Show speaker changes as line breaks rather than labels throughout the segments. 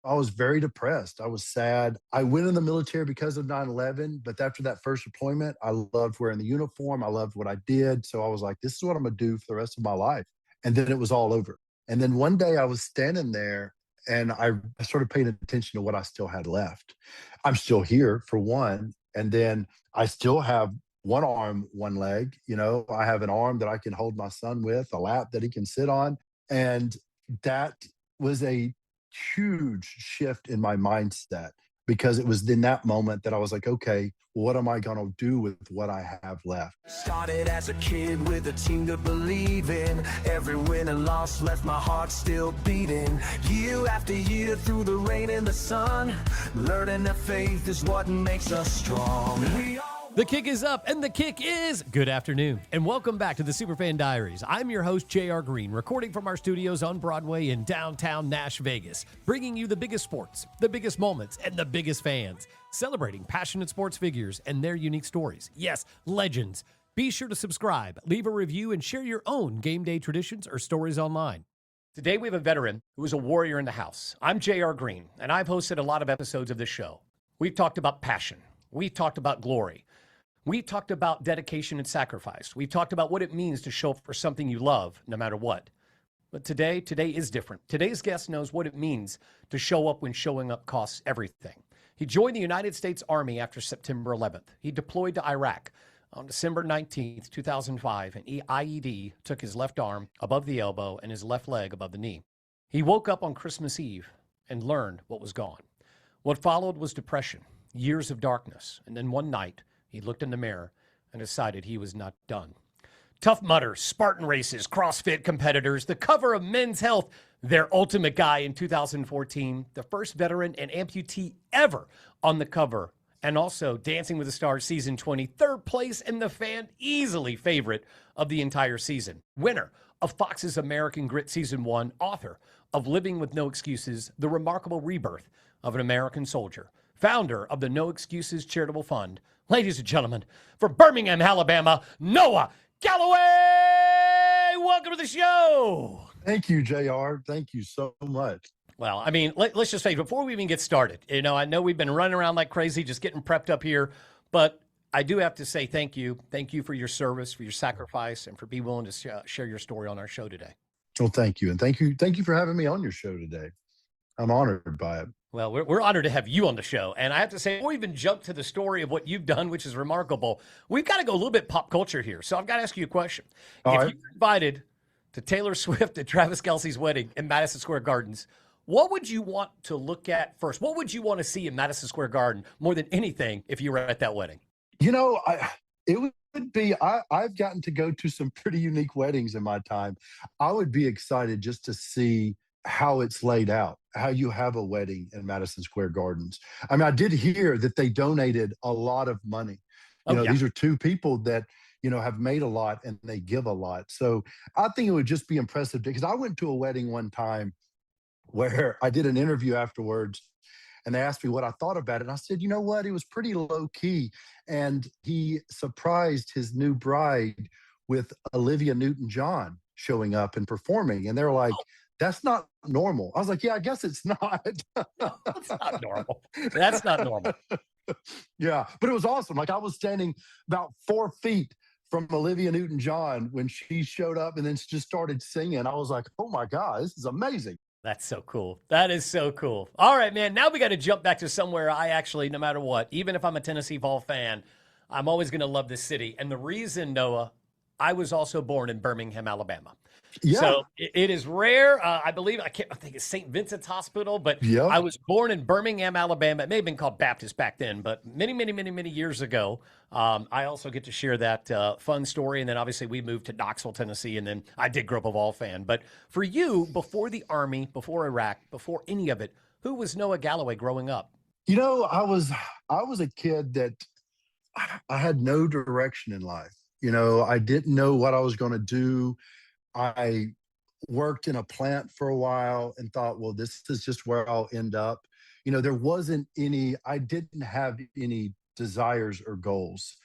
I was very depressed. I was sad. I went in the military because of 9/11, but after that first deployment, I loved wearing the uniform. I loved what I did. So I was like, this is what I'm going to do for the rest of my life. And then it was all over. And then one day I was standing there and I started paying attention to what I still had left. I'm still here for one. And then I still have one arm, one leg. I have an arm that I can hold my son with, a lap that he can sit on. And that was a huge shift in my mindset because it was in that moment that I was like, okay, what am I going to do with what I have left?
Started as a kid with a team to believe in. Every win and loss left my heart still beating. Year after year through the rain and the sun, learning that faith is what makes us strong.
The kick is up, and the kick is good afternoon, and welcome back to the Superfan Diaries. I'm your host, J.R. Green, recording from our studios on Broadway in downtown Vegas, bringing you the biggest sports, the biggest moments, and the biggest fans, celebrating passionate sports figures and their unique stories. Yes, legends. Be sure to subscribe, leave a review, and share your own game day traditions or stories online. Today, we have a veteran who is a warrior in the house. I'm J.R. Green, and I've hosted a lot of episodes of this show. We've talked about passion. We've talked about glory. We talked about dedication and sacrifice. We've talked about what it means to show up for something you love, no matter what. But today is different. Today's guest knows what it means to show up when showing up costs everything. He joined the United States Army after September 11th. He deployed to Iraq on December 19th, 2005, and IED took his left arm above the elbow and his left leg above the knee. He woke up on Christmas Eve and learned what was gone. What followed was depression, years of darkness, and then one night, he looked in the mirror and decided he was not done. Tough Mudder, Spartan Races, CrossFit competitors, the cover of Men's Health, their ultimate guy in 2014, the first veteran and amputee ever on the cover, and also Dancing with the Stars Season 20, third place and the fan easily favorite of the entire season. Winner of Fox's American Grit Season 1, author of Living with No Excuses, The Remarkable Rebirth of an American Soldier, founder of the No Excuses Charitable Fund. Ladies and gentlemen, from Birmingham, Alabama, Noah Galloway! Welcome to the show!
Thank you, JR. Thank you so much.
Well, I mean, let's just say, before we even get started, I know we've been running around like crazy, just getting prepped up here, but I do have to say thank you. Thank you for your service, for your sacrifice, and for being willing to share your story on our show today.
Well, thank you. And thank you for having me on your show today. I'm honored by it.
Well, we're honored to have you on the show. And I have to say, before we even jump to the story of what you've done, which is remarkable, we've got to go a little bit pop culture here. So I've got to ask you a question.
All
if
right.
you were invited to Taylor Swift and Travis Kelce's wedding in Madison Square Gardens, what would you want to look at first? What would you want to see in Madison Square Garden more than anything if you were at that wedding?
It would be, I've gotten to go to some pretty unique weddings in my time. I would be excited just to see how it's laid out, how you have a wedding in Madison Square Gardens. I mean, I did hear that they donated a lot of money.
Yeah.
These are two people that, have made a lot and they give a lot. So I think it would just be impressive because I went to a wedding one time where I did an interview afterwards and they asked me what I thought about it. And I said, you know what? It was pretty low key. And he surprised his new bride with Olivia Newton-John showing up and performing. And they're like, that's not normal. I was like, yeah, I guess it's not.
That's not normal. That's not normal.
Yeah, but it was awesome. Like I was standing about 4 feet from Olivia Newton-John when she showed up and then she just started singing. I was like, oh my God, this is amazing.
That's so cool. That is so cool. All right, man. Now we got to jump back to somewhere I actually, no matter what, even if I'm a Tennessee Vol fan, I'm always going to love this city. And the reason, Noah, I was also born in Birmingham, Alabama.
Yeah.
So it is rare. I believe, I think it's St. Vincent's Hospital, but
Yep.
I was born in Birmingham, Alabama. It may have been called Baptist back then, but many, many, many, many years ago. I also get to share that fun story. And then obviously we moved to Knoxville, Tennessee, and then I did grow up a Vol fan. But for you, before the Army, before Iraq, before any of it, who was Noah Galloway growing up?
I was a kid that I had no direction in life. I didn't know what I was going to do. I worked in a plant for a while and thought, well, this is just where I'll end up. I didn't have any desires or goals.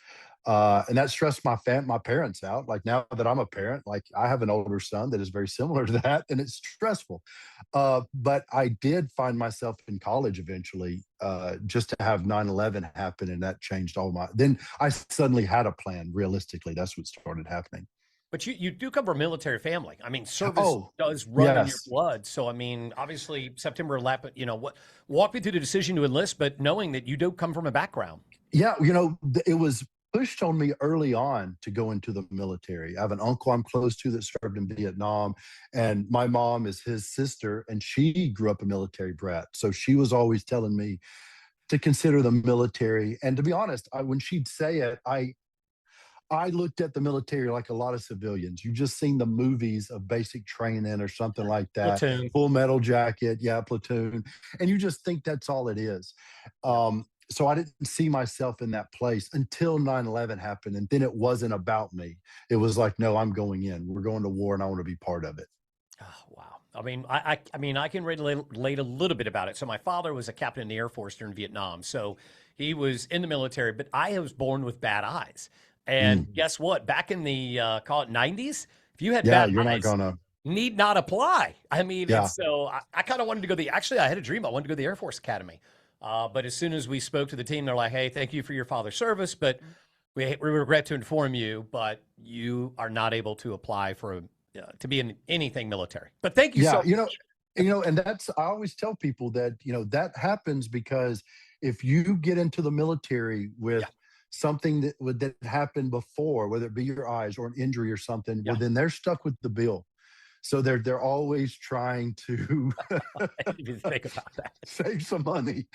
And that stressed my parents out. Like now that I'm a parent, like I have an older son that is very similar to that, and it's stressful. But I did find myself in college eventually, just to have 9/11 happen, and that changed all my. Then I suddenly had a plan. Realistically, that's what started happening.
But you do come from a military family. I mean, service
Oh,
does run in your
yes.
blood. So I mean, obviously September 11th, what walk me through the decision to enlist, but knowing that you do come from a background.
Yeah, it was pushed on me early on to go into the military. I have an uncle I'm close to that served in Vietnam, and my mom is his sister, and she grew up a military brat. So she was always telling me to consider the military. And to be honest, when she'd say it, I looked at the military like a lot of civilians. You just seen the movies of basic training or something like that,
Platoon.
Full Metal Jacket, yeah, platoon, and you just think that's all it is.
Yeah.
So I didn't see myself in that place until 9/11 happened, and then it wasn't about me. It was like, no, I'm going in. We're going to war, and I want to be part of it.
Oh, wow. I mean, I mean, I can relate a little bit about it. So my father was a captain in the Air Force during Vietnam, so he was in the military. But I was born with bad eyes, and
Mm.
guess what? Back in the call it 90s, if you had
Yeah,
bad
you're not
eyes,
gonna.
need not apply. I mean, and
Yeah,
so I kind of wanted to go actually, I had a dream. I wanted to go to the Air Force Academy. But as soon as we spoke to the team, they're like, hey, thank you for your father's service, but we regret to inform you, but you are not able to apply for to be in anything military. But thank you so
yeah.
much.
And that's I always tell people that that happens because if you get into the military
Yeah,
with something that happened before, whether it be your eyes or an injury or something,
yeah.
well, then they're stuck with the bill. So they're always trying to
I didn't even think about that.
save some money.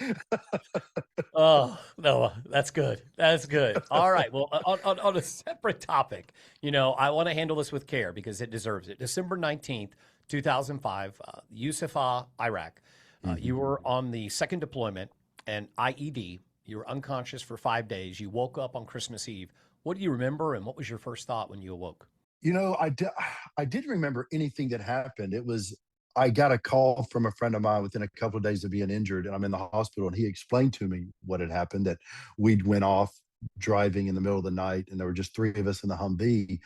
Oh, Noah, that's good. That's good. All right. Well, on a separate topic, I want to handle this with care because it deserves it. December 19th, 2005, Yusufa, Iraq. You
Mhm.
were on the second deployment and IED. You were unconscious for 5 days. You woke up on Christmas Eve. What do you remember, and what was your first thought when you awoke?
I didn't remember anything that happened. I got a call from a friend of mine within a couple of days of being injured, and I'm in the hospital. And he explained to me what had happened, that we'd went off driving in the middle of the night, and there were just three of us in the Humvee,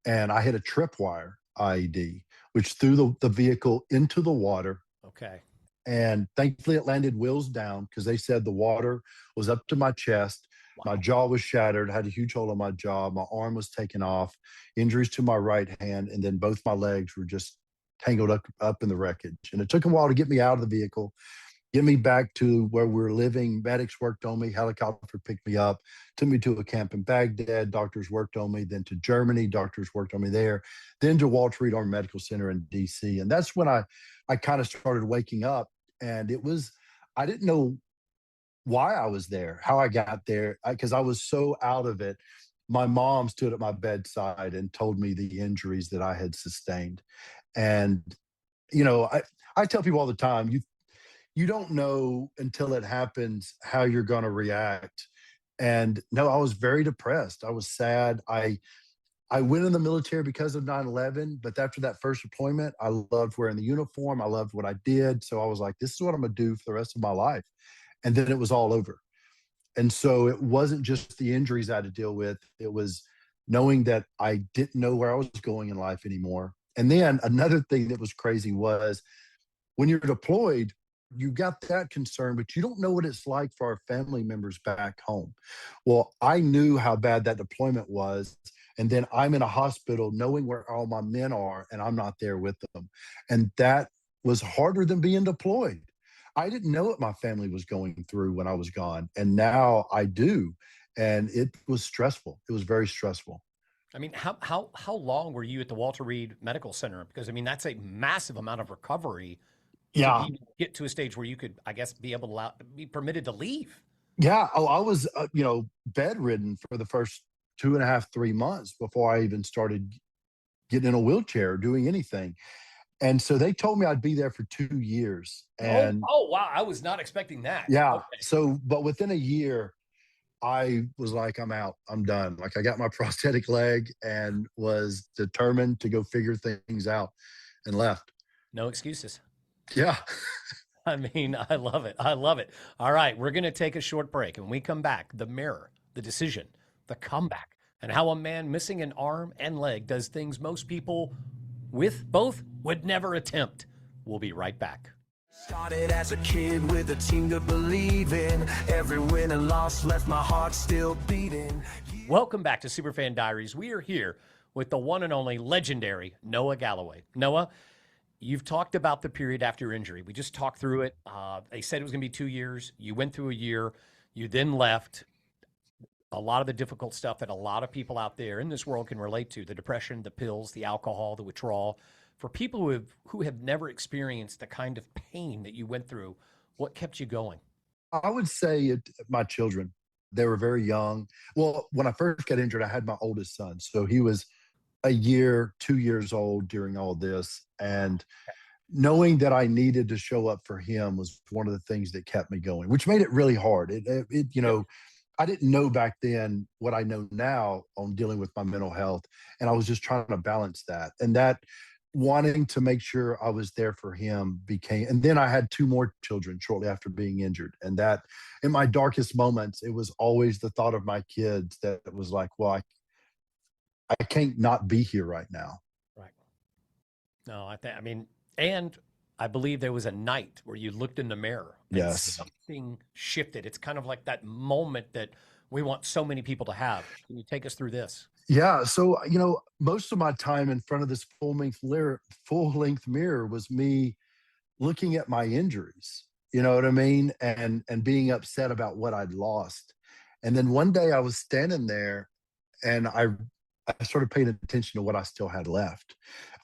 and I hit a tripwire IED, which threw the vehicle into the water.
Okay.
And thankfully, it landed wheels down because they said the water was up to my chest. My
Wow.
jaw was shattered, had a huge hole in my jaw. My arm was taken off, injuries to my right hand, and then both my legs were just tangled up in the wreckage. And it took a while to get me out of the vehicle, get me back to where we were living. Medics worked on me, helicopter picked me up, took me to a camp in Baghdad. Doctors worked on me, then to Germany. Doctors worked on me there, then to Walter Reed Army Medical Center in DC. And that's when I kind of started waking up. And I didn't know why I was there, how I got there, because I was so out of it. My mom stood at my bedside and told me the injuries that I had sustained. And, I tell people all the time, you don't know until it happens how you're going to react. And no, I was very depressed. I was sad. I went in the military because of 9/11, but after that first deployment, I loved wearing the uniform. I loved what I did. So I was like, this is what I'm going to do for the rest of my life. And then it was all over. And so it wasn't just the injuries I had to deal with, it was knowing that I didn't know where I was going in life anymore. And then another thing that was crazy was when you're deployed, you got that concern, but you don't know what it's like for our family members back home. Well, I knew how bad that deployment was. And then I'm in a hospital knowing where all my men are, and I'm not there with them. And that was harder than being deployed. I didn't know what my family was going through when I was gone. And now I do. And it was stressful. It was very stressful.
I mean, how long were you at the Walter Reed Medical Center? Because I mean, that's a massive amount of recovery to
Yeah.
even get to a stage where you could, I guess, be able to be permitted to leave.
Yeah. Oh, I was, bedridden for the first 2.5, 3 months before I even started getting in a wheelchair or doing anything. And so they told me I'd be there for 2 years.
Oh,
And
oh wow! I was not expecting that.
yeah,
Okay.
but within a year, I was like, I'm out, I'm done. Like I got my prosthetic leg and was determined to go figure things out and left.
No excuses.
Yeah.
I mean, I love it. I love it. All right, we're going to take a short break. And when we come back, the mirror, the decision, the comeback, and how a man missing an arm and leg does things most people with both would never attempt. We'll be right back.
Started as a kid with a team to believe in. Every win and loss left my heart still beating.
Welcome back to Superfan Diaries. We are here with the one and only legendary Noah Galloway. Noah, you've talked about the period after your injury. We just talked through it. They said it was going to be 2 years. You went through a year. You then left. A lot of the difficult stuff that a lot of people out there in this world can relate to, the depression, the pills, the alcohol, the withdrawal. For people who have never experienced the kind of pain that you went through, what kept you going?
I would say my children. They were very young. Well, when I first got injured, I had my oldest son. So he was a year, 2 years old during all this. And knowing that I needed to show up for him was one of the things that kept me going, which made it really hard. I didn't know back then what I know now on dealing with my mental health. And I was just trying to balance that. And that wanting to make sure I was there for him and then I had 2 more children shortly after being injured. And that in my darkest moments, it was always the thought of my kids that was like, well, I can't not be here right now.
Right. No, and I believe there was a night where you looked in the mirror and
Yes.
something shifted. It's kind of like that moment that we want so many people to have. Can you take us through this?
Yeah. So, most of my time in front of this full length mirror was me looking at my injuries, you know what I mean? And being upset about what I'd lost. And then one day I was standing there and I started paying attention to what I still had left.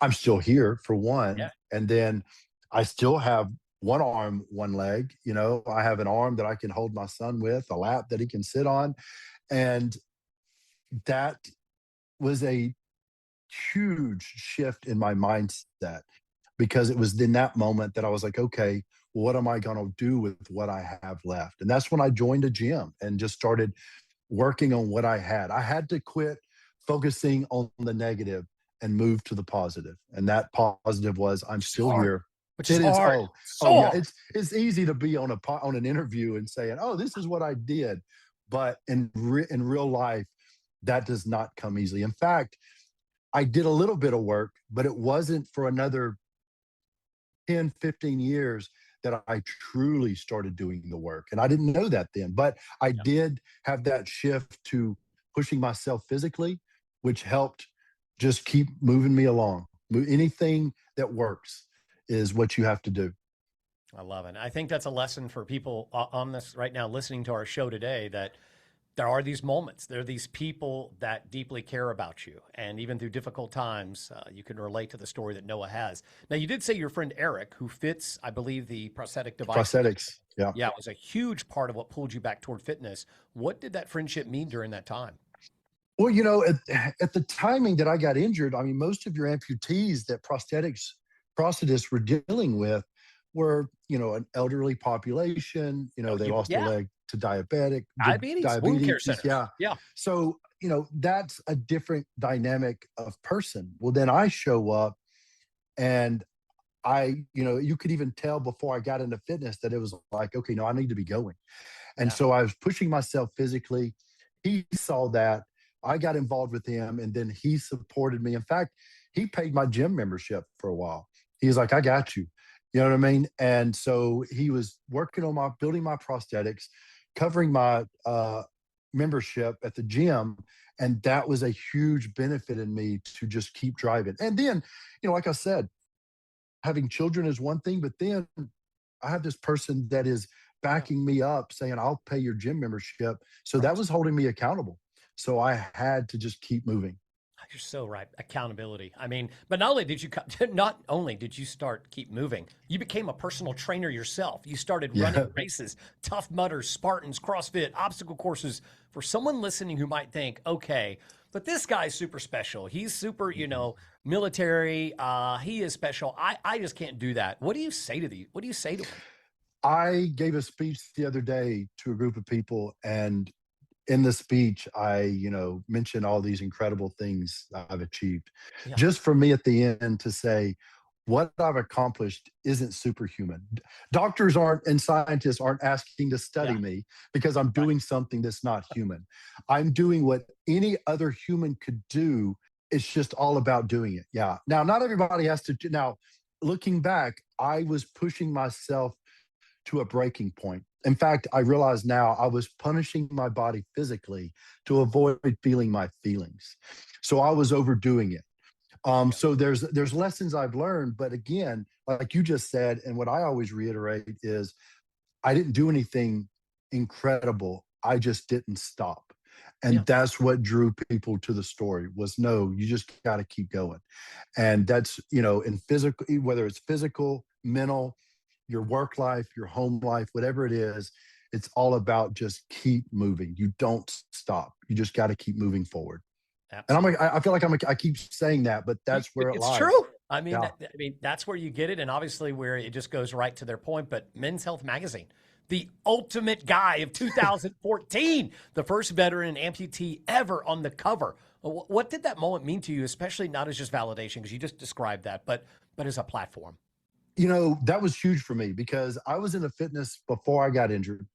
I'm still here for one.
Yeah.
And then I still have one arm, one leg. I have an arm that I can hold my son with, a lap that he can sit on. And that was a huge shift in my mindset, because it was in that moment that I was like, okay, what am I going to do with what I have left? And that's when I joined a gym and just started working on what I had. I had to quit focusing on the negative and move to the positive. And that positive was, I'm still here.
Which is hard.
Yeah. It's easy to be on an interview and saying, oh, this is what I did. But in real life, that does not come easily. In fact, I did a little bit of work, but it wasn't for another 10, 15 years that I truly started doing the work. And I didn't know that then, but I did have that shift to pushing myself physically, which helped just keep moving me along. Anything that works is what you have to do.
I love it. I think that's a lesson for people on this right now, listening to our show today, that there are these moments. There are these people that deeply care about you. And even through difficult times, you can relate to the story that Noah has. Now, you did say your friend Eric, who fits, I believe, the prosthetic device.
Prosthetics, yeah.
Yeah, it was a huge part of what pulled you back toward fitness. What did that friendship mean during that time?
Well, at the timing that I got injured, most of your amputees that prosthetists were dealing with were, an elderly population. They lost their leg to diabetes,
wound care centers.
Yeah. So, that's a different dynamic of person. Well, then I show up and you could even tell before I got into fitness that it was like, okay, no, I need to be going. And so I was pushing myself physically. He saw that. I got involved with him, and then he supported me. In fact, he paid my gym membership for a while. He was like, I got you. You know what I mean? And so he was working on building my prosthetics, covering my membership at the gym. And that was a huge benefit in me to just keep driving. And then, like I said, having children is one thing, but then I have this person that is backing me up saying, I'll pay your gym membership. So that was holding me accountable. So I had to just keep moving.
You're so right. Accountability. But not only did you start keep moving, you became a personal trainer yourself. You started running races, Tough Mudders, Spartans, CrossFit, obstacle courses. For someone listening who might think, okay, but this guy's super special. He's super, military. He is special. I just can't do that. What do you say to him?
I gave a speech the other day to a group of people, and in the speech, I, mentioned all these incredible things I've achieved. Just for me at the end to say, what I've accomplished isn't superhuman. Doctors aren't and scientists aren't asking to study
Yeah.
me because I'm
Right.
doing something that's not human. I'm doing what any other human could do. It's just all about doing it. Yeah. Now, not everybody has to. Now, looking back, I was pushing myself to a breaking point. In fact, I realize now I was punishing my body physically to avoid feeling my feelings. So I was overdoing it.
Yeah.
So there's lessons I've learned, but again, like you just said, and what I always reiterate is I didn't do anything incredible. I just didn't stop.
Yeah.
And that's what drew people to the story was no, you just got to keep going. And that's, in physical, whether it's physical, mental, your work life, your home life, whatever it is, it's all about just keep moving. You don't stop. You just got to keep moving forward. And
Absolutely.
I feel like I keep saying that, but that's where it
It's
lies.
true. I mean,
Yeah.
that's where you get it, and obviously where it just goes right to their point. But Men's Health Magazine, the ultimate guy of 2014, the first veteran amputee ever on the cover. What did that moment mean to you, especially not as just validation, because you just described that, but as a platform?
That was huge for me because I was into fitness before I got injured.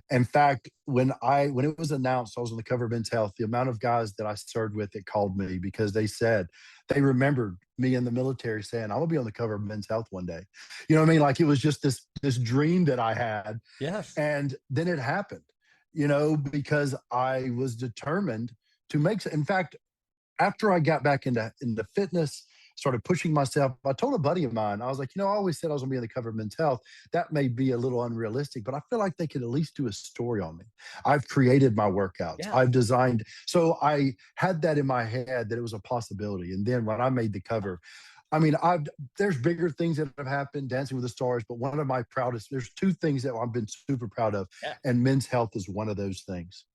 In fact, when it was announced I was on the cover of Men's Health, the amount of guys that I served with that called me because they said they remembered me in the military saying, "I'm gonna be on the cover of Men's Health one day." You know what I mean? Like it was just this dream that I had.
Yes.
And then it happened, because I was determined to make in fact, after I got back into fitness, started pushing myself, I told a buddy of mine, I was like, I always said I was going to be on the cover of Men's Health. That may be a little unrealistic, but I feel like they could at least do a story on me. I've created my workouts.
Yeah.
I've designed. So I had that in my head that it was a possibility. And then when I made the cover, I mean, there's bigger things that have happened, Dancing with the Stars, but one of my proudest, there's two things that I've been super proud of,
Yeah.
and Men's Health is one of those things.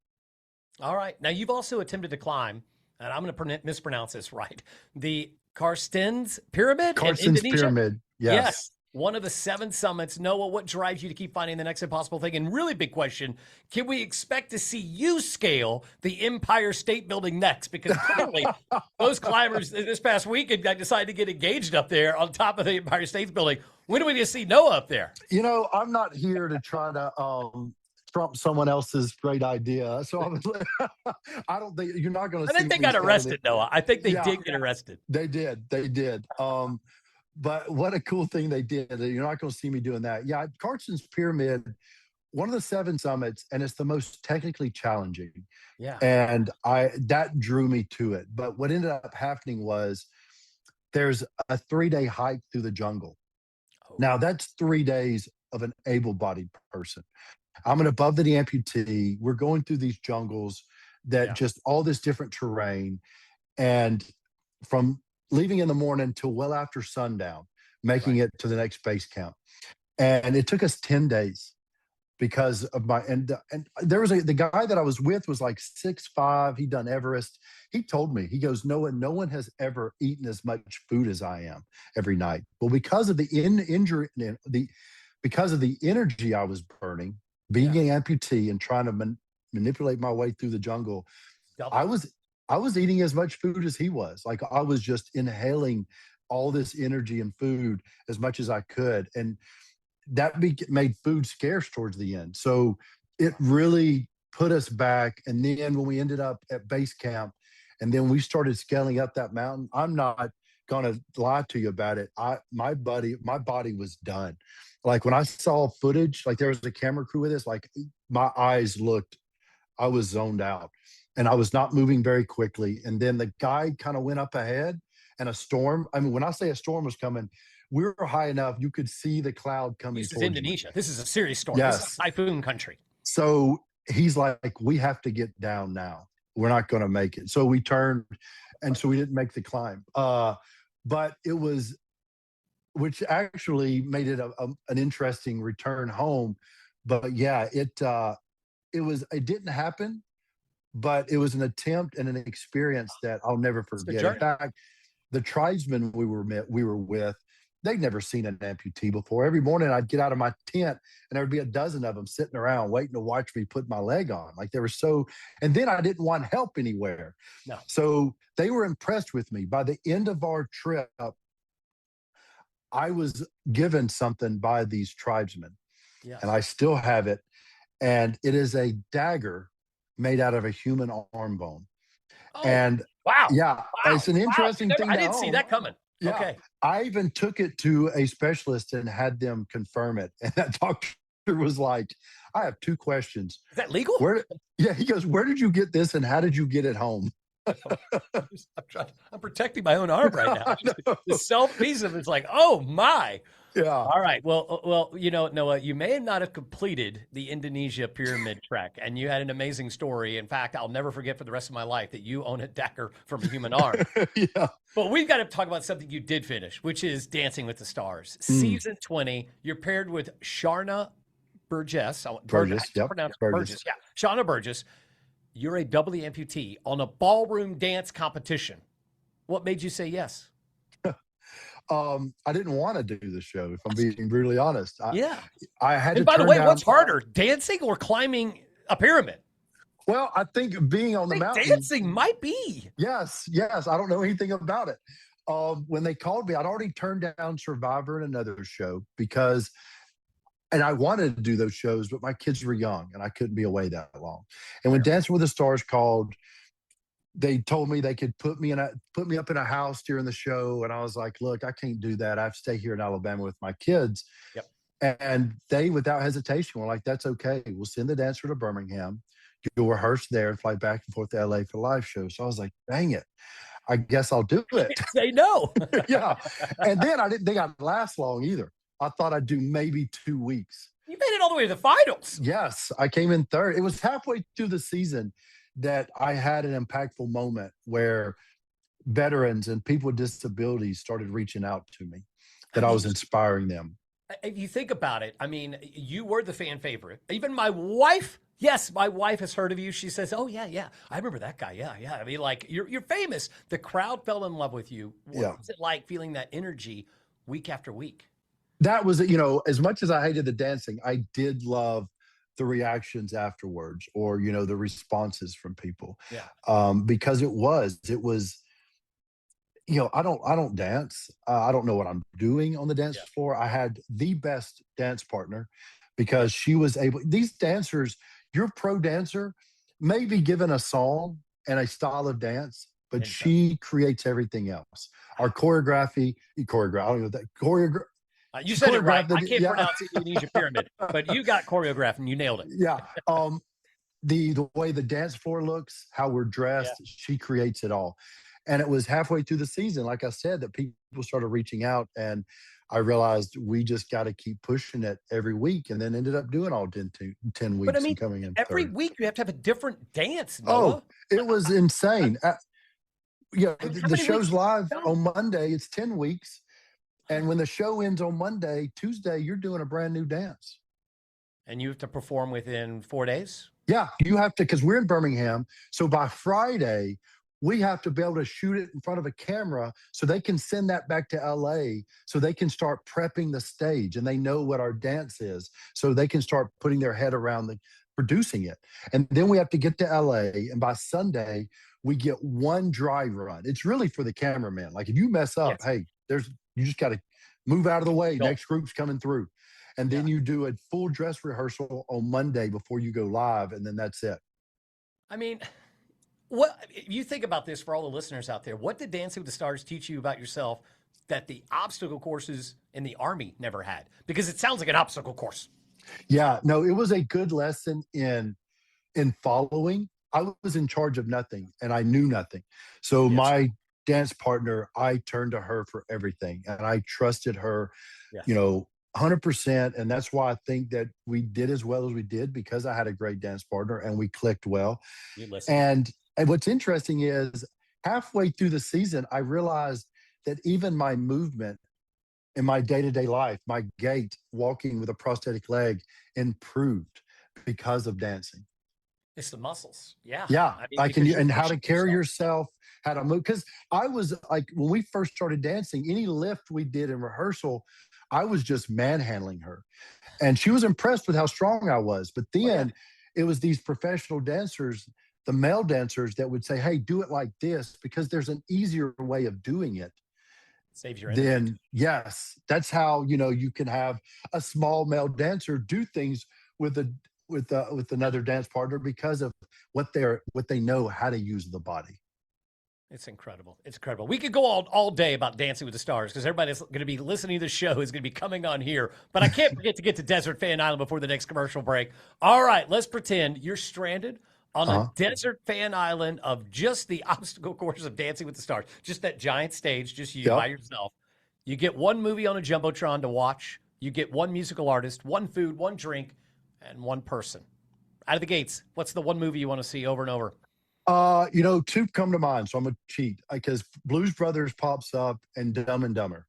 All right. Now, you've also attempted to climb, and I'm going to mispronounce this right, the Karstens Pyramid in
Carson's
Indonesia?
Pyramid. Yes.
One of the 7 summits. Noah, what drives you to keep finding the next impossible thing? And really big question, can we expect to see you scale the Empire State Building next? Because clearly those climbers this past weekend decided to get engaged up there on top of the Empire State Building. When do we get to see Noah up there?
I'm not here to try to trump someone else's great idea. So I don't think you're not going to
I
see
think they
me
got
standing
arrested, Noah. I think they
Yeah.
did get arrested.
They did. They did. But what a cool thing they did. You're not going to see me doing that. Yeah, Carson's Pyramid, one of the 7 summits, and it's the most technically challenging.
Yeah.
And that drew me to it. But what ended up happening was there's a 3-day hike through the jungle.
Oh.
Now that's 3 days of an able-bodied person. I'm an above the amputee. We're going through these jungles that just all this different terrain. And from leaving in the morning till well after sundown, making it to the next base camp. And it took us 10 days because of and there was the guy that I was with was like 6'5". He'd done Everest. He told me, he goes, "Noah, no one has ever eaten as much food as I am every night." Well, because of the injury, because of the energy I was burning, being an amputee and trying to manipulate my way through the jungle, I was eating as much food as he was. Like I was just inhaling all this energy and food as much as I could. And that made food scarce towards the end. So it really put us back. And then when we ended up at base camp and then we started scaling up that mountain, I'm not going to lie to you about it. My body was done. Like when I saw footage, like there was a camera crew with us, like my eyes looked, I was zoned out and I was not moving very quickly. And then the guide kind of went up ahead and a storm. I mean, when I say a storm was coming, we were high enough, you could see the cloud coming
This is
towards
Indonesia.
you.
This is a serious storm.
Yes.
This is a typhoon country.
So he's like, "We have to get down now. We're not going to make it." So we turned, and so we didn't make the climb. But it was, which actually made it an interesting return home. But yeah, it didn't happen, but it was an attempt and an experience that I'll never forget. In fact, the tribesmen we were with, they'd never seen an amputee before. Every morning I'd get out of my tent and there would be a dozen of them sitting around waiting to watch me put my leg on. Like they were and then I didn't want help anywhere.
No.
So they were impressed with me. By the end of our trip, I was given something by these tribesmen, and
Yes.
I still have it. And it is a dagger made out of a human arm bone.
Oh,
And
wow.
yeah,
Wow.
it's an
Wow.
interesting thing
I
to
didn't see
own.
that coming.
Yeah.
Okay.
I even took it to a specialist and had them confirm it. And that doctor was like, I have two questions.
Is that legal?
Where, yeah, he goes, where did you get this and how did you get it home?
I'm protecting my own arm right now.
I know.
The self piece of it's like, oh my.
Yeah.
All right. Well, Noah, you may not have completed the Indonesia pyramid trek, and you had an amazing story. In fact, I'll never forget for the rest of my life that you own a dagger from a human arm.
Yeah.
But we've got to talk about something you did finish, which is Dancing with the Stars. Season 20, you're paired with Sharna Burgess.
Burgess. Yep.
Burgess. Yeah. Shauna Burgess. You're a doubly amputee on a ballroom dance competition. What made you say yes?
I didn't want to do the show, if I'm being brutally honest.
Yeah.
I had to
And by the
turn
way,
down.
what's harder, dancing or climbing a pyramid?
Well, I think being on the mountain.
Dancing might be.
Yes. I don't know anything about it. When they called me, I'd already turned down Survivor and another show because, and I wanted to do those shows, but my kids were young and I couldn't be away that long. And when Dancing with the Stars called, they told me they could put me up in a house during the show, and I was like, "Look, I can't do that. I have to stay here in Alabama with my kids."
Yep.
And they, without hesitation, were like, "That's okay. We'll send the dancer to Birmingham. You'll rehearse there and fly back and forth to LA for the live show." So I was like, "Dang it, I guess I'll do it."
Say no.
Yeah. And then I didn't think I'd last long either. I thought I'd do maybe 2 weeks.
You made it all the way to the finals.
Yes, I came in third. It was halfway through the season that I had an impactful moment where veterans and people with disabilities started reaching out to me, that I was inspiring them.
If you think about it, I mean, you were the fan favorite. Even my wife, yes, my wife has heard of you. She says, "Oh yeah, I remember that guy. Yeah." I mean, like you're famous. The crowd fell in love with you. What was it like feeling that energy week after week?
That was, as much as I hated the dancing, I did love the reactions afterwards, or the responses from people.
Yeah.
Because it was I don't dance. I don't know what I'm doing on the dance floor. I had the best dance partner because she was able. These dancers, your pro dancer may be given a song and a style of dance, but she creates everything else. Our choreography. I don't know that choreography.
You said it right. I can't pronounce the Indonesian pyramid, but you got choreographed and you nailed it.
Yeah. The way the dance floor looks, how we're dressed, she creates it all. And it was halfway through the season, like I said, that people started reaching out, and I realized we just got to keep pushing it every week, and then ended up doing all 10 weeks
But I mean,
and coming in
every
third.
week you have to have a different dance, Noah.
Oh, it was insane.
How
The
many
show's
weeks?
live on Monday. It's 10 weeks. And when the show ends on Monday, Tuesday, you're doing a brand new dance.
And you have to perform within 4 days?
Yeah, you have to, because we're in Birmingham. So by Friday, we have to be able to shoot it in front of a camera so they can send that back to LA so they can start prepping the stage and they know what our dance is. So they can start putting their head around producing it. And then we have to get to LA. And by Sunday, we get one dry run. It's really for the cameraman. Like if you mess up, hey, you just got to move out of the way. Next group's coming through. And then you do a full dress rehearsal on Monday before you go live. And then that's it.
I mean, what you think about this for all the listeners out there? What did Dancing with the Stars teach you about yourself that the obstacle courses in the Army never had? Because it sounds like an obstacle course.
Yeah, no, it was a good lesson in following. I was in charge of nothing and I knew nothing. So my dance partner, I turned to her for everything, and I trusted her, 100%. And that's why I think that we did as well as we did, because I had a great dance partner and we clicked well. And what's interesting is halfway through the season, I realized that even my movement in my day-to-day life, my gait, walking with a prosthetic leg, improved because of dancing.
It's the muscles. Yeah.
Yeah.
I mean,
and how to carry yourself, how to move. Because I was like, when we first started dancing, any lift we did in rehearsal, I was just manhandling her. And she was impressed with how strong I was. But then it was these professional dancers, the male dancers, that would say, hey, do it like this, because there's an easier way of doing it.
Saves your energy.
then yes, that's how you can have a small male dancer do things with a with another dance partner because of what they know how to use the body.
It's incredible. It's incredible. We could go all day about Dancing with the Stars because everybody's going to be listening to the show is going to be coming on here. But I can't forget to get to Desert Fan Island before the next commercial break. All right, let's pretend you're stranded on a desert fan island of just the obstacle course of Dancing with the Stars, just that giant stage, just you by yourself. You get one movie on a Jumbotron to watch. You get one musical artist, one food, one drink, and one person. Out of the gates, what's the one movie you want to see over and over?
Two come to mind, so I'm gonna cheat because Blues Brothers pops up and Dumb and Dumber.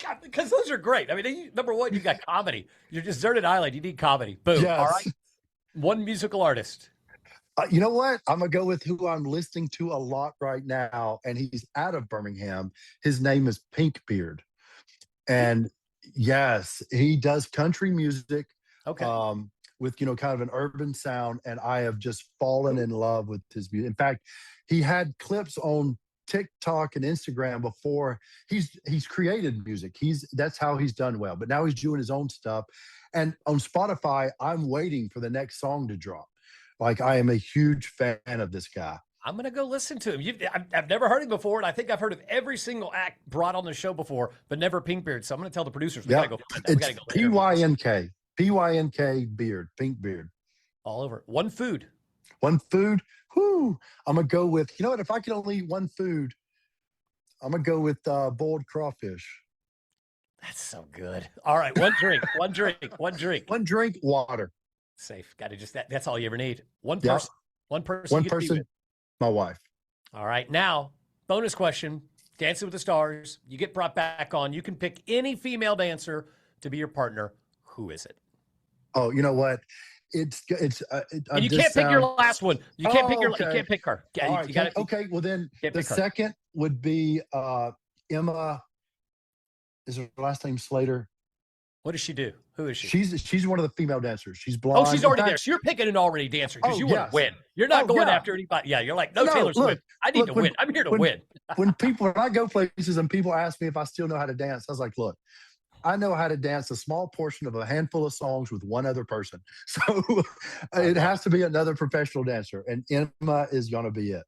God, because those are great. I mean, number one, you got comedy. You're deserted island. You need comedy. Boom.
Yes.
All right. One musical artist.
You know what? I'm gonna go with who I'm listening to a lot right now, and he's out of Birmingham. His name is Pinkbeard, and yes, he does country music.
Okay.
With kind of an urban sound, and I have just fallen in love with his music. In fact, he had clips on TikTok and Instagram before. He's created music. That's how he's done well. But now he's doing his own stuff. And on Spotify, I'm waiting for the next song to drop. Like, I am a huge fan of this guy.
I'm going to go listen to him. I've never heard him before, and I think I've heard of every single act brought on the show before, but never Pinkbeard. So I'm going to tell the producers we got to go find that.
It's PYNK. PYNK beard, pink beard.
All over. One food.
One food. Whoo. I'm going to go with, you know what? If I could only eat one food, I'm going to go with boiled crawfish.
That's so good. All right. One drink. One drink. One drink.
One drink, water.
Safe. Got to just that's all you ever need. One person. One person.
One person. My wife.
All right. Now, bonus question. Dancing with the Stars. You get brought back on. You can pick any female dancer to be your partner. Who is it?
Oh, you know what? It's.
And you can't pick your last one. You can't pick your. You can't pick her.
All right, okay. Well, then the second would be Emma. Is her last name Slater?
What does she do? Who is she?
She's one of the female dancers. She's blonde.
Oh, she's already there. So you're picking an already dancer because you want to win. You're not going after anybody. Yeah, you're like, no, Taylor Swift. I need to win. I'm here to win.
when I go places and people ask me if I still know how to dance, I was like, look, I know how to dance a small portion of a handful of songs with one other person. So it has to be another professional dancer, and Emma is going to be it.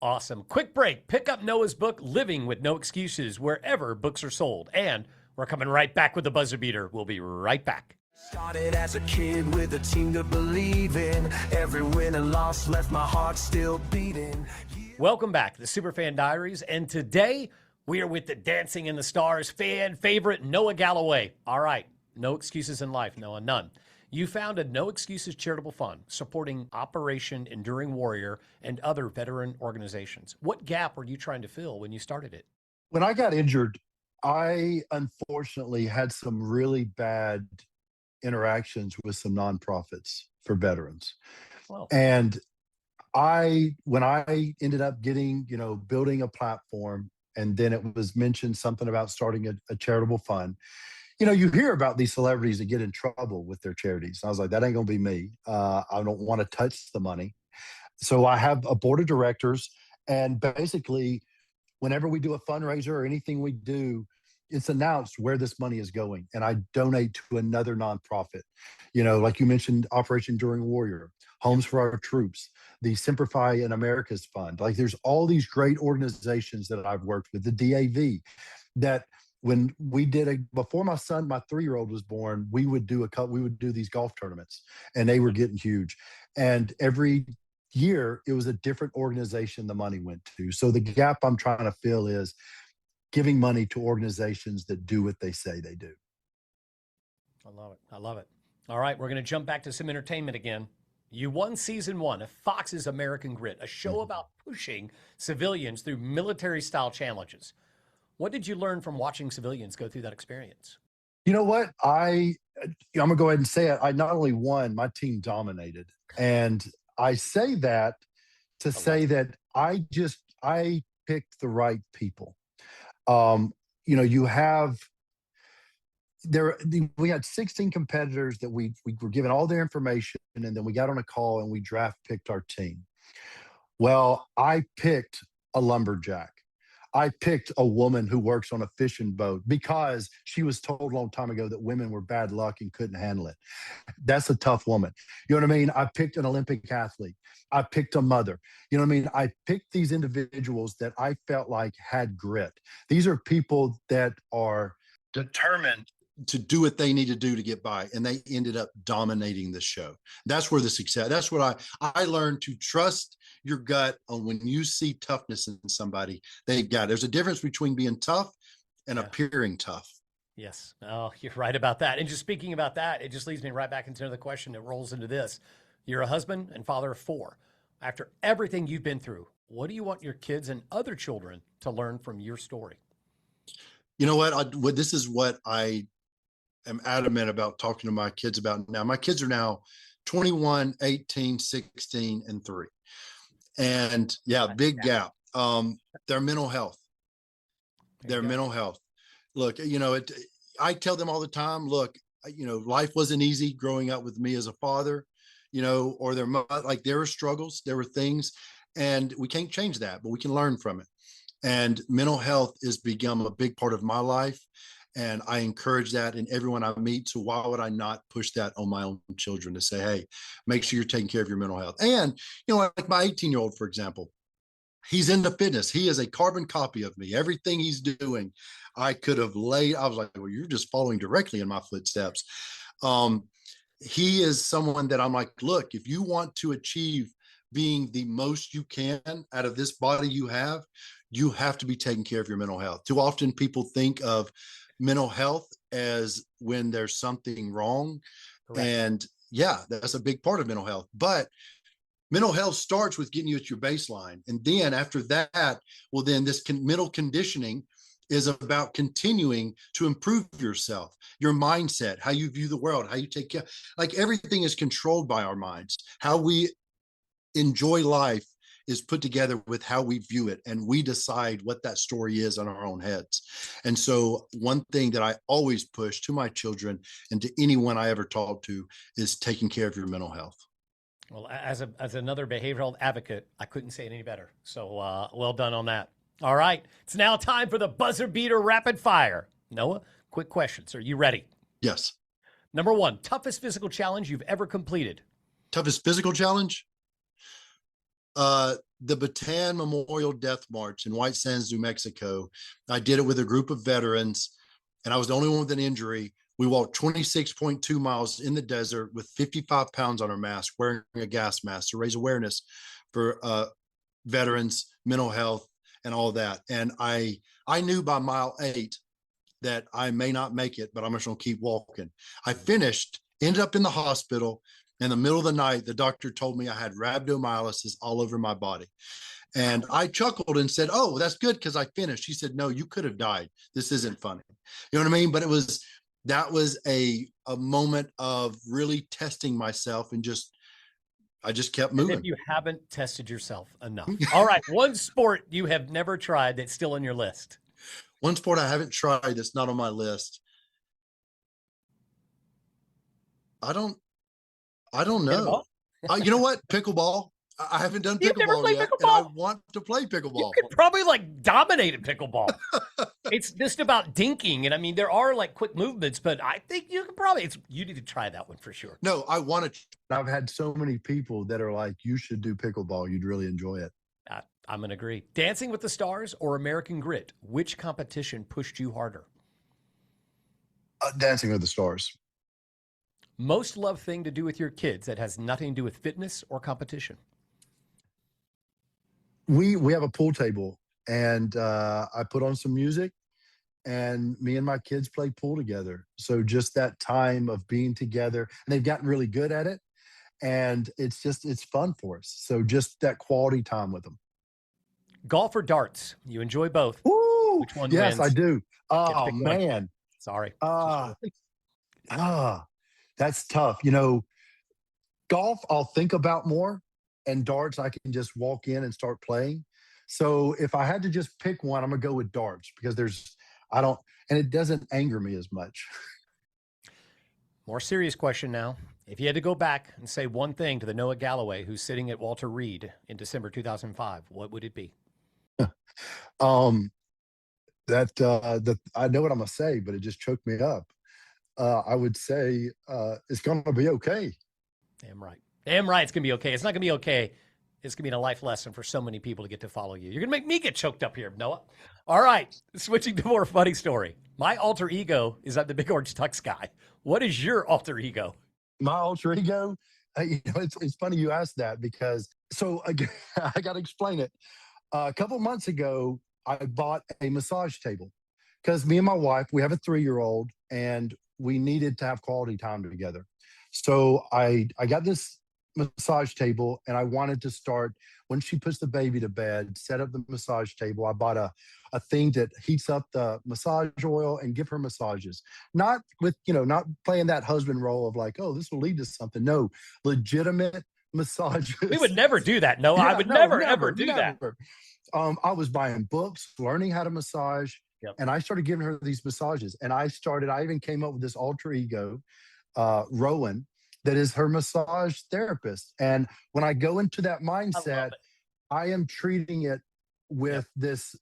Awesome. Quick break. Pick up Noah's book, Living with No Excuses, wherever books are sold. And we're coming right back with the buzzer beater. We'll be right back.
Started as a kid with a team to believe in. Every win and loss left my heart still beating.
Welcome back to the Superfan Diaries. And today we are with the Dancing in the Stars fan favorite, Noah Galloway. All right. No excuses in life, Noah. None. You founded No Excuses Charitable Fund, supporting Operation Enduring Warrior and other veteran organizations. What gap were you trying to fill when you started it?
When I got injured, I unfortunately had some really bad interactions with some nonprofits for veterans.
Wow.
And when I ended up getting, building a platform, and then it was mentioned something about starting a charitable fund. You hear about these celebrities that get in trouble with their charities. And I was like, that ain't going to be me. I don't want to touch the money. So I have a board of directors, and basically whenever we do a fundraiser or anything we do, it's announced where this money is going. And I donate to another nonprofit, like you mentioned, Operation Enduring Warrior, Homes for Our Troops, the Simplify in America's Fund. Like, there's all these great organizations that I've worked with, the DAV, that when we did before my 3-year-old was born, we would do these golf tournaments, and they were getting huge. And every year it was a different organization the money went to. So the gap I'm trying to fill is giving money to organizations that do what they say they do.
I love it. I love it. All right, we're going to jump back to some entertainment again. You won season 1 of Fox's American Grit, a show about pushing civilians through military-style challenges. What did you learn from watching civilians go through that experience?
You know what? I'm going to go ahead and say it. I not only won, my team dominated. And I say that to say that I picked the right people. We had 16 competitors that we were given all their information, and then we got on a call and we draft picked our team. Well, I picked a lumberjack. I picked a woman who works on a fishing boat because she was told a long time ago that women were bad luck and couldn't handle it. That's a tough woman. You know what I mean? I picked an Olympic athlete. I picked a mother. You know what I mean? I picked these individuals that I felt like had grit. These are people that are determined to do what they need to do to get by, and they ended up dominating the show. That's where the success. That's what I learned, to trust your gut on when you see toughness in somebody. They've got. There's a difference between being tough and appearing tough.
Yes. Oh, you're right about that. And just speaking about that, it just leads me right back into another question that rolls into this. You're a husband and father of 4. After everything you've been through, what do you want your kids and other children to learn from your story?
You know what? This is what I am adamant about talking to my kids about now. My kids are now 21, 18, 16, and 3. And big gap. Their mental health. Mental health. Look, I tell them all the time, look, life wasn't easy growing up with me as a father, or there were struggles, there were things, and we can't change that, but we can learn from it. And mental health has become a big part of my life. And I encourage that in everyone I meet. So why would I not push that on my own children to say, hey, make sure you're taking care of your mental health? And, like my 18-year-old, for example, he's into fitness. He is a carbon copy of me. Everything he's doing, I was like, well, you're just following directly in my footsteps. He is someone that I'm like, look, if you want to achieve being the most you can out of this body you have to be taking care of your mental health. Too often people think of mental health as when there's something wrong.
Correct.
And that's a big part of mental health. But mental health starts with getting you at your baseline. And then after that, this mental conditioning is about continuing to improve yourself, your mindset, how you view the world, how you take care. Like everything is controlled by our minds. How we enjoy life is put together with how we view it, and we decide what that story is on our own heads. And so one thing that I always push to my children and to anyone I ever talk to is taking care of your mental health.
Well, as another behavioral advocate, I couldn't say it any better. So well done on that. All right, it's now time for the buzzer beater rapid fire. Noah, quick questions. Are you ready?
Yes.
Number 1, toughest physical challenge you've ever completed.
Toughest physical challenge? The Bataan Memorial Death March in White Sands, New Mexico. I did it with a group of veterans, and I was the only one with an injury. We walked 26.2 miles in the desert with 55 pounds on our mask, wearing a gas mask to raise awareness for veterans, mental health, and all that. And I knew by mile 8 that I may not make it, but I'm just going to keep walking. I finished, ended up in the hospital. In the middle of the night, the doctor told me I had rhabdomyolysis all over my body. And I chuckled and said, oh, that's good because I finished. He said, no, you could have died. This isn't funny. You know what I mean? But that was a moment of really testing myself, and I just kept moving.
And if you haven't tested yourself enough. All right. One sport you have never tried that's still on your list.
One sport I haven't tried that's not on my list. I don't know. You know what? Pickleball. I haven't done pickleball yet, and I want to play pickleball.
You could probably dominate at pickleball. It's just about dinking, and I mean there are quick movements, but I think you could probably. You need to try that one for sure.
No, I want to. I've had so many people that are like, "You should do pickleball. You'd really enjoy it."
I'm gonna agree. Dancing with the Stars or American Grit? Which competition pushed you harder?
Dancing with the Stars.
Most loved thing to do with your kids that has nothing to do with fitness or competition?
We have a pool table, and I put on some music, and me and my kids play pool together. So just that time of being together, and they've gotten really good at it, and it's fun for us. So just that quality time with them.
Golf or darts? You enjoy both.
Woo!
Which one
Yes,
wins?
I do. Oh man.
Sorry.
That's tough. Golf I'll think about more, and darts I can just walk in and start playing. So if I had to just pick one, I'm gonna go with darts because and it doesn't anger me as much.
More serious question now. If you had to go back and say one thing to the Noah Galloway who's sitting at Walter Reed in December 2005, what would it be?
that I know what I'm gonna say, but it just choked me up. I would say it's gonna be okay.
Damn right. Damn right. It's going to be okay. It's not going to be okay. It's going to be a life lesson for so many people to get to follow you. You're going to make me get choked up here, Noah. All right. Switching to more funny story. My alter ego is I'm the big orange tux guy. What is your alter ego?
My alter ego, it's funny you asked that because so again, I got to explain it. A couple months ago, I bought a massage table because me and my wife, we have a 3-year-old and we needed to have quality time together. So I got this massage table and I wanted to start when she puts the baby to bed, set up the massage table. I bought a thing that heats up the massage oil and give her massages. Not with, not playing that husband role of like, oh, this will lead to something. No, legitimate massages.
We would never do that, Noah. I would never, ever do that.
I was buying books, learning how to massage, and I started giving her these massages. And I even came up with this alter ego, Rowan, that is her massage therapist. And when I go into that mindset, I am treating it with this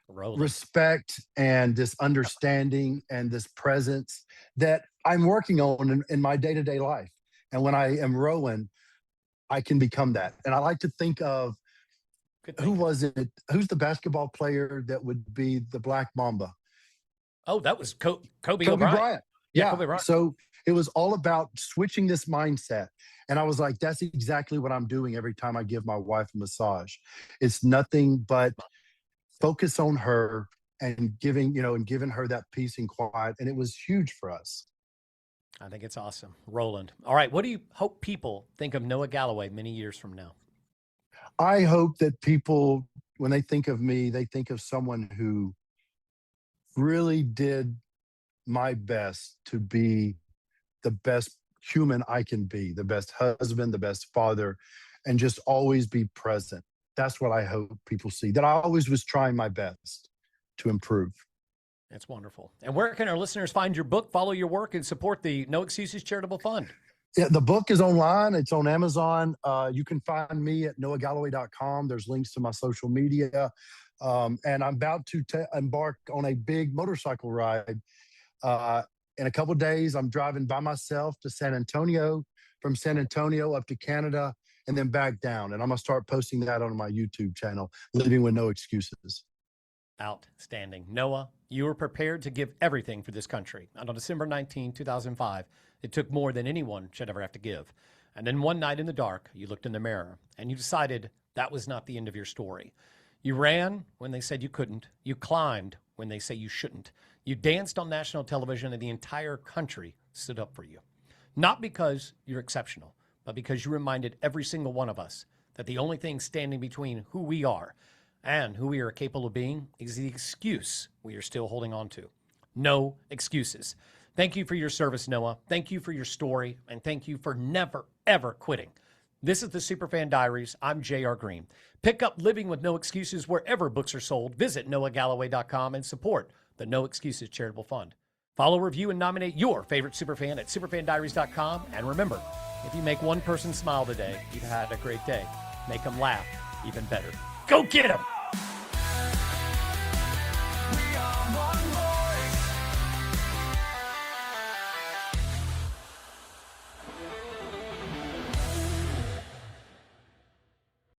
respect and this understanding and this presence that I'm working on in my day-to-day life. And when I am Rowan, I can become that. And I like to think of, who's the basketball player that would be the Black Mamba?
Oh, that was Kobe Bryant.
Yeah.
Kobe Bryant.
So it was all about switching this mindset. And I was like, that's exactly what I'm doing every time I give my wife a massage. It's nothing but focus on her and giving her that peace and quiet. And it was huge for us.
I think it's awesome. Roland. All right. What do you hope people think of Noah Galloway many years from now?
I hope that people, when they think of me, they think of someone who really did my best to be the best human I can be, the best husband, the best father, and just always be present. That's what I hope people see, that I always was trying my best to improve.
That's wonderful. And where can our listeners find your book, follow your work, and support the No Excuses Charitable Fund?
Yeah, the book is online. It's on Amazon. You can find me at noahgalloway.com. There's links to my social media. And I'm about to embark on a big motorcycle ride. In a couple of days, I'm driving by myself to San Antonio, from San Antonio up to Canada, and then back down. And I'm going to start posting that on my YouTube channel, Living with No Excuses.
Outstanding. Noah, you were prepared to give everything for this country. And on December 19, 2005, it took more than anyone should ever have to give. And then one night in the dark, you looked in the mirror and you decided that was not the end of your story. You ran when they said you couldn't. You climbed when they say you shouldn't. You danced on national television and the entire country stood up for you. Not because you're exceptional, but because you reminded every single one of us that the only thing standing between who we are and who we are capable of being is the excuse we are still holding on to. No excuses. Thank you for your service, Noah. Thank you for your story, and thank you for never, ever quitting. This is the Superfan Diaries. I'm J.R. Green. Pick up Living with No Excuses wherever books are sold. Visit noahgalloway.com and support the No Excuses Charitable Fund. Follow, review, and nominate your favorite Superfan at superfandiaries.com. And remember, if you make one person smile today, you've had a great day. Make them laugh even better. Go get them!